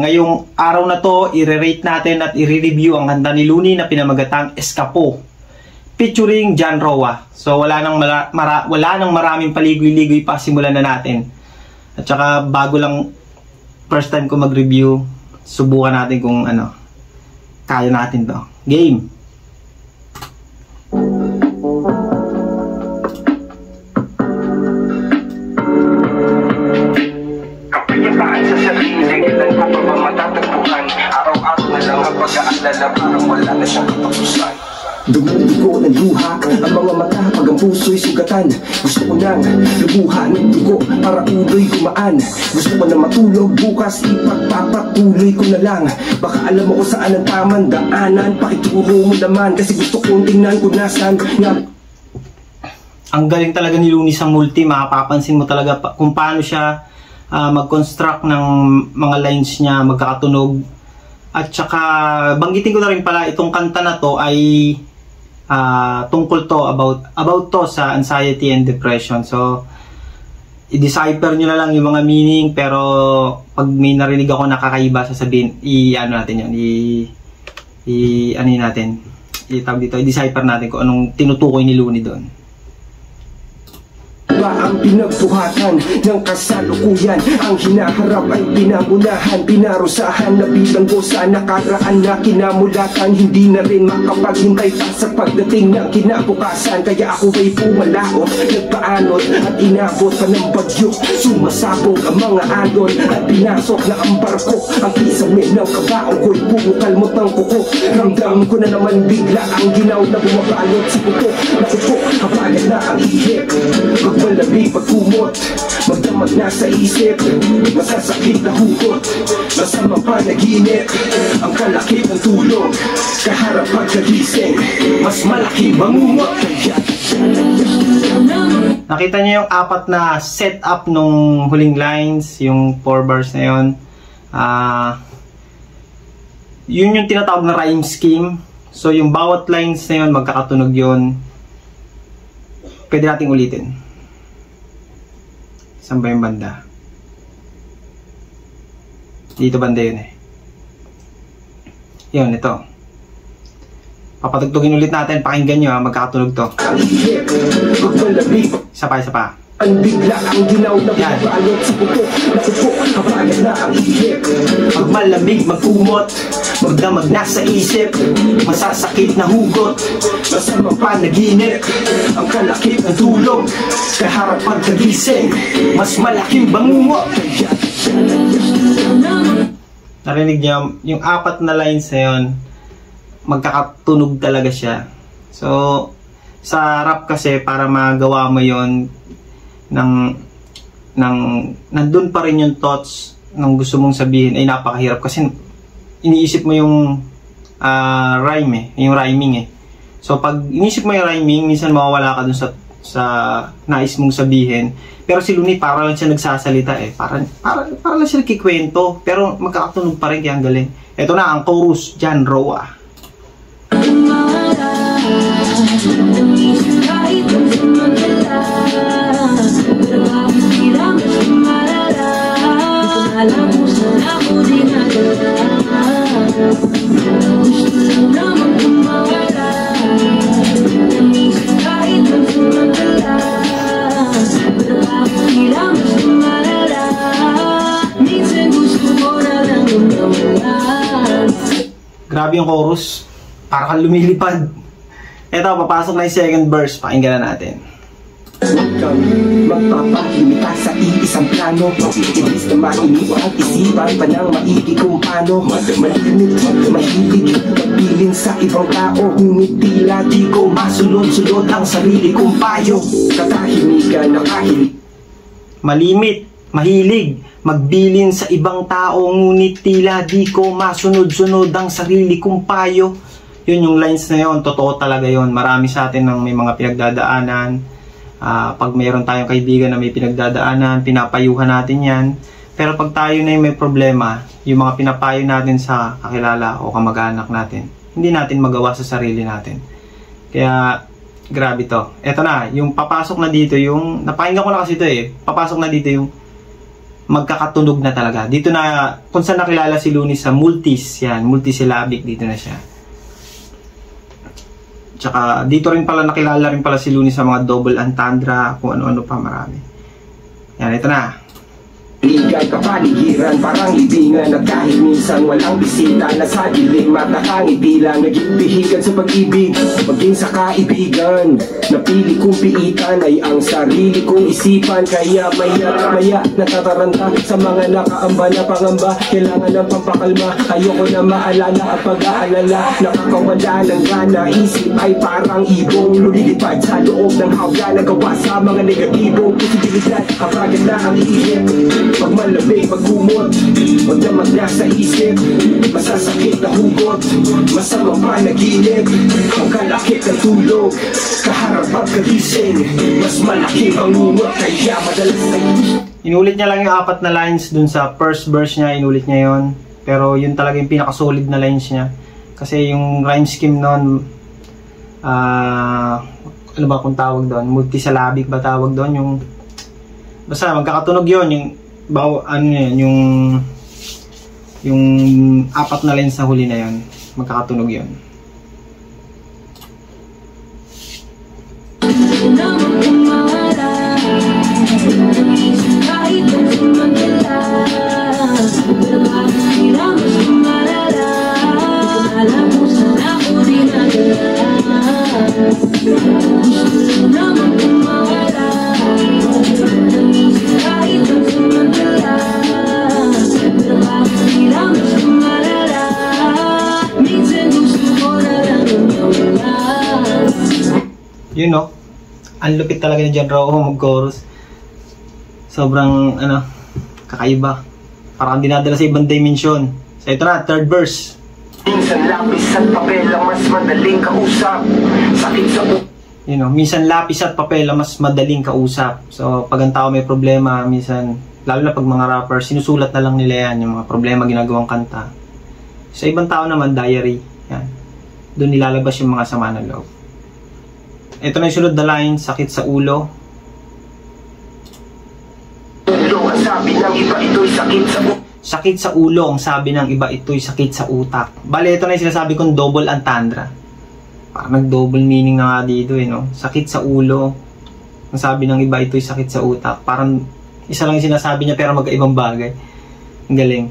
Ngayong araw na to, i-rate natin at i-review ang kanta ni Looney na pinamagatang Escapo featuring John Roa. So wala nang maraming paligoy-ligoy pa, simulan na natin. At saka bago lang, first time ko mag-review, subukan natin kung ano, kaya natin to. Game! Kapayapaan sa sarili, kailan ko pa ba matatagpuan? Araw-araw na lang ang pag-aalala, parang wala na siyang katapusan. Dugo ng luha, ang mga mata pag ang puso'y sugatan. Gusto ko nang lumuha ng dugo para ulo'y gumaan. Gusto ko na matulog bukas, ipagpapatuloy ko na lang. Baka alam mo kung saan ang tamang daanan, pakituro mo naman kasi gusto kong tingnan kung nasan nga. Ang galing talaga ni Looney sa multi, makapapansin mo talaga kung paano siya mag-construct ng mga lines niya, magkakatunog. At saka banggitin ko na rin pala, itong kanta na to ay tungkol to about to sa anxiety and depression. So i-decipher nyo na lang yung mga meaning, pero pag may narinig ako nakakaiba, sasabihin i-ano natin yun, ano natin, i-tawag dito, i-decipher natin kung anong tinutukoy ni Looney doon. Ang pinagbuhatan ng kasalukuyan, ang hinaharap ay pinangunahan, pinarusahan na bilanggo sa nakaraan na kinamulatan. Hindi na rin makapaghintay pa sa pagdating ng kinabukasan, kaya ako ay pumalaot, nagpaanod at inabot pa ng bagyo. Sumasabog ang mga alon at pinasok na ang barko. Ang kisame ng kabaong ko'y pumukalmot ng kuko. Ramdam ko na naman bigla ang ginaw na bumabalot sa kuko. Nakuko, kapagal na ang ihip, magmalamig, magkumot, magdamag na sa isip, masasakit na hugot, masamang panaginip, ang kalakip ng tulog, kaharap pagkagising, mas malaki mangungot. Nakita niyo yung apat na setup nung huling lines, yung 4 bars na yun. Yun yung tinatawag na rhyme scheme. So yung bawat lines na yun, magkakatunog yun. Pwede nating ulitin. Saan ba yung banda? Dito banda yun eh. Yun, ito. Papatugtugin ulit natin, pakinggan nyo ha, magkakatunog to. Isa pa, isa pa. Ang bigla ang ginaw na bumabalot sa puto, nakupo, kapagal na ang ihip, magmalamig, magkumot, magdamag na sa isip, masasakit na hugot, masamang panaginip, ang kalakip ng tulog, kaharap pagkagising, mas malaking bangungot. Narinig niyo yung apat na lines na yun, magkakatunog talaga siya. So sa rap kasi, para magawa mo yon nandun pa rin yung thoughts ng gusto mong sabihin, ay napakahirap kasi iniisip mo yung rhyme yung rhyming eh. So pag iniisip mo yung rhyming, minsan mawawala ka dun sa nais mong sabihin. Pero si Looney para lang siya nagsasalita eh, para lang siya nagkikwento, pero magkakatunog pa rin, kaya ang galing. Ito na ang chorus, John Roa. Grabe yung chorus, para kang lumilipad. Eto, papasok na yung second verse, pakinggan na natin. Huwag kang magpapalimita sa iisang plano, ilis na mainiwa ang isipan pa ng maigi kung paano. Malimit, mahilig, magbilin sa ibang tao, ngunit tila di ko masunod-sunod ang sarili kong payo. Katahimikan na kahit malimit, mahilig, magbilin sa ibang tao, ngunit tila di ko masunod-sunod ang sarili kong payo. Yun yung lines na yun, totoo talaga yun. Marami sa atin ng may mga pinagdadaanan. Pag mayroon tayong kaibigan na may pinagdadaanan, pinapayuhan natin yan. Pero pag tayo na yung may problema, yung mga pinapayo natin sa kakilala o kamag-anak natin, hindi natin magawa sa sarili natin. Kaya grabe to. Eto na, yung papasok na dito, yung napakinggan ko na kasi ito eh, papasok na dito yung magkakatunog na talaga. Dito na, kung saan nakilala si Looney sa multis, yan, multisyllabic, dito na siya. Tsaka dito rin pala nakilala rin pala si Looney sa mga double entendre, kung ano-ano pa marami. Yan, ito na. Ligay kapaligiran, parang libingan at kahit minsan walang bisita na sa dilim, matakangiti lang naging bihigan sa pag-ibig, maging sa kaibigan. Napili kong piitan ay ang sarili kong isipan, kaya maya natataranta sa mga nakaamba na pangamba. Kailangan ng pampakalma, ayoko na maalala ang pag-aalala. Nakakawala ng gana, isip ay parang ibong lumilipad sa loob ng hawla, nagawa sa mga negatibong posibilidad. Kapagat na ang iisip, pag malamig, magumot, pag namagna sa isip, masasakit na hugot, masamang panaginip, ang kalakit ng tulog, kaharap pagkagising, mas malaki ang umot, kaya madalas na Inulit niya lang yung 4 na lines dun sa first verse niya, inulit niya yon. Pero yun talaga yung pinaka-solid na lines niya. Kasi yung rhyme scheme nun, ano ba kung tawag doon? Multisyllabic ba tawag doon? Yung, basta magkakatunog yun, yung ano yan, yung 4 na lines sa huli na yun, magkakatunog yun. Yun no, ang lupit talaga ni John Rojo mag-chorus. Sobrang ano, kakaiba. Parang dinadala sa ibang dimension. So ito na, third verse. minsan lapis at papel ang mas madaling kausap. Sakit sa you know, minsan lapis at papel ang mas madaling kausap. So pag ang tao may problema, minsan, lalo na pag mga rapper, sinusulat na lang nila yan, yung mga problema ginagawang kanta. Sa ibang tao naman, diary. Yan. Doon nilalabas yung mga sama ng loob. Ito na yung sunod na line, sakit sa ulo. ang sabi ng iba ito'y sakit sa ulo. Sakit sa ulo, ang sabi ng iba ito'y sakit sa utak. Bale, ito na yung sinasabi kong double entendre. Parang nag-double meaning na nga dito eh, no? Sakit sa ulo, ang sabi ng iba ito'y sakit sa utak. Parang isa lang yung sinasabi niya pero magkaibang bagay. Ang galing.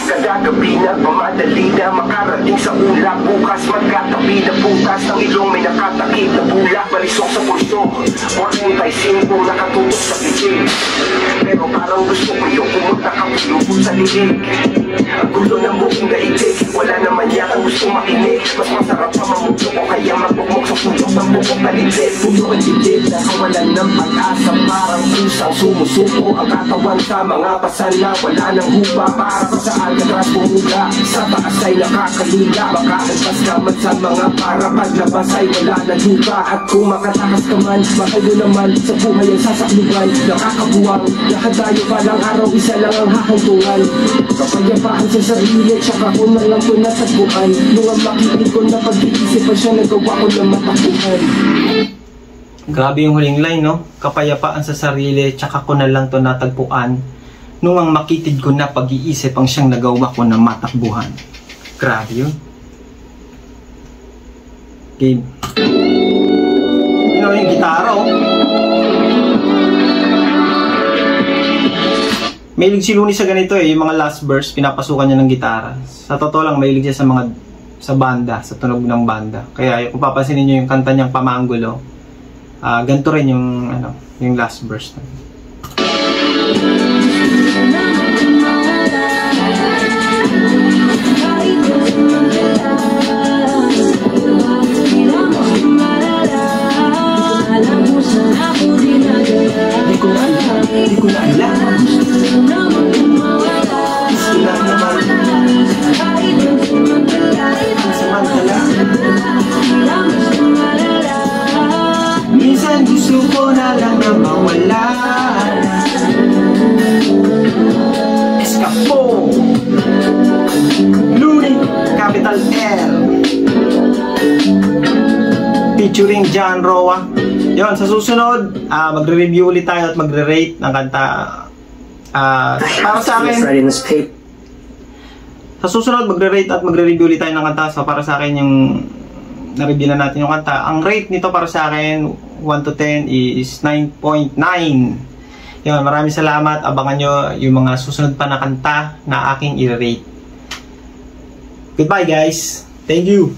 Kadagabi na pamadali na makarating sa ulap. Bukas magkatabi na butas ng ilong may nakatakip na bulak. Balisok sa pulso 45 nakatutok sa bibig. Pero parang gusto ko yung pumunta kang lubog sa liig. Ang gulo ng buong daigdig, wala naman yan ang gusto makinig. Mas masarap pa mamuglo ko kaya magbukmok sa sulok ng bukok na liblib. Puno ang dibdib na kawalan ng pag-asa. Parang pusang sumusuko ang katawan sa mga pasan na wala ng hupa. Para pa sa Alcatraz bumuga, sa taas ay nakakalila. Baka alpas ka man sa mga para paglabas ay wala ng lupa. At kung makatakas ka man, makayo naman sa buhay ang sasakluban. Nakakabuwang, lahat tayo palang araw, isa lang ang hahantungan. Kapayapaan sa sarili, tsaka ko na lang ko natagpuan. Nung ang makinig ko na pag-iisipan siya, nagawa ko na matakbuhan. Grabe yung huling line, no? Kapayapaan sa sarili, tsaka ko na lang to natagpuan. Nung ang makitid ko na pag-iisip ang siyang nagawa ko na matakbuhan. Grabe yun. Game. You know, yung gitara, oh. Mahilig si Looney sa ganito eh, yung mga last verse, pinapasukan niya ng gitara. Sa totoo lang, mahilig siya sa banda, sa tunog ng banda. Kaya kung papansinin niyo yung kanta niyang Pamanggulo, ganito rin yung last verse. Hindi ko na alam. Gusto lang naman. Samantala. Minsan gusto ko na lang na mawala. Escapo. Looney, capital L. Featuring John Rojo. Yun, sa susunod, magre-review ulit tayo at magre-rate ng kanta. Para sa akin, sa susunod, magre-rate at magre-review ulit tayo ng kanta. So, para sa akin, yung na-review na natin yung kanta. Ang rate nito para sa akin, 1 to 10 is 9.9. Yun, maraming salamat. Abangan nyo yung mga susunod pa na kanta na aking i-rate. Goodbye, guys. Thank you.